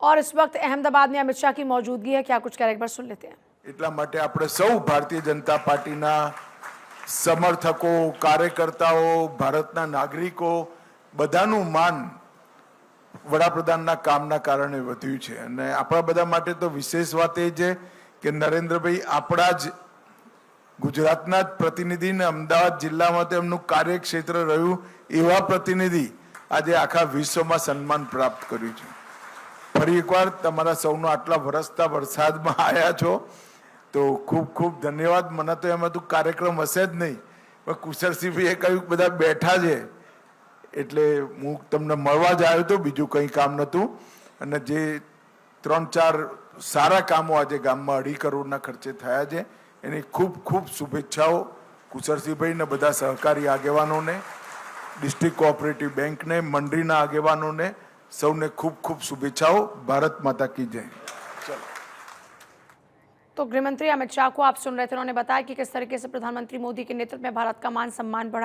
और इस वक्त अहमदाबाद में अमित शाह की मौजूदगी है, क्या कुछ कह रहे हैं, एक बार सुन लेते हैं। એટલા માટે આપણે સૌ ભારતીય જનતા પાર્ટીના સમર્થકો, કાર્યકર્તાઓ, ભારતના નાગરિકો બધાનું માન વડાપ્રધાનના કામના કારણે વધ્યું છે અને આપણા બધા માટે તો વિશેષ વાત એ છે કે નરેન્દ્રભાઈ આપણા જ ગુજરાતના જ પ્રતિનિધિ ને અમદાવાદ જિલ્લામાં તેમનું કાર્યક્ષેત્ર રહ્યું એવા પ્રતિનિધિ આજે આખા વિશ્વમાં સન્માન પ્રાપ્ત કર્યું છે। ફરી એકવાર તમારા સૌનો આટલા વરસતા વરસાદમાં આવ્યા છો તો ખૂબ ખૂબ ધન્યવાદ। મને તો એમાં તો કાર્યક્રમ હશે જ નહીં, પણ કુશળસિંહભાઈએ કહ્યું કે બધા બેઠા છે એટલે હું તમને મળવા જ આવ્યો હતો, બીજું કંઈ કામ નહોતું। અને જે 3-4 સારા કામો આજે ગામમાં 2.5 કરોડના ખર્ચે થયા છે એની ખૂબ ખૂબ શુભેચ્છાઓ કુશળસિંહભાઈને, બધા સહકારી આગેવાનોને, ડિસ્ટ્રિક્ટ કોઓપરેટિવ બેંકને, મંડળીના આગેવાનોને સૌને खूब खूब शुभेच्छाओं। भारत माता की जय। चलो। तो गृह मंत्री अमित शाह को आप सुन रहे थे, उन्होंने बताया कि किस तरीके से प्रधानमंत्री मोदी के नेतृत्व में भारत का मान सम्मान बढ़ा।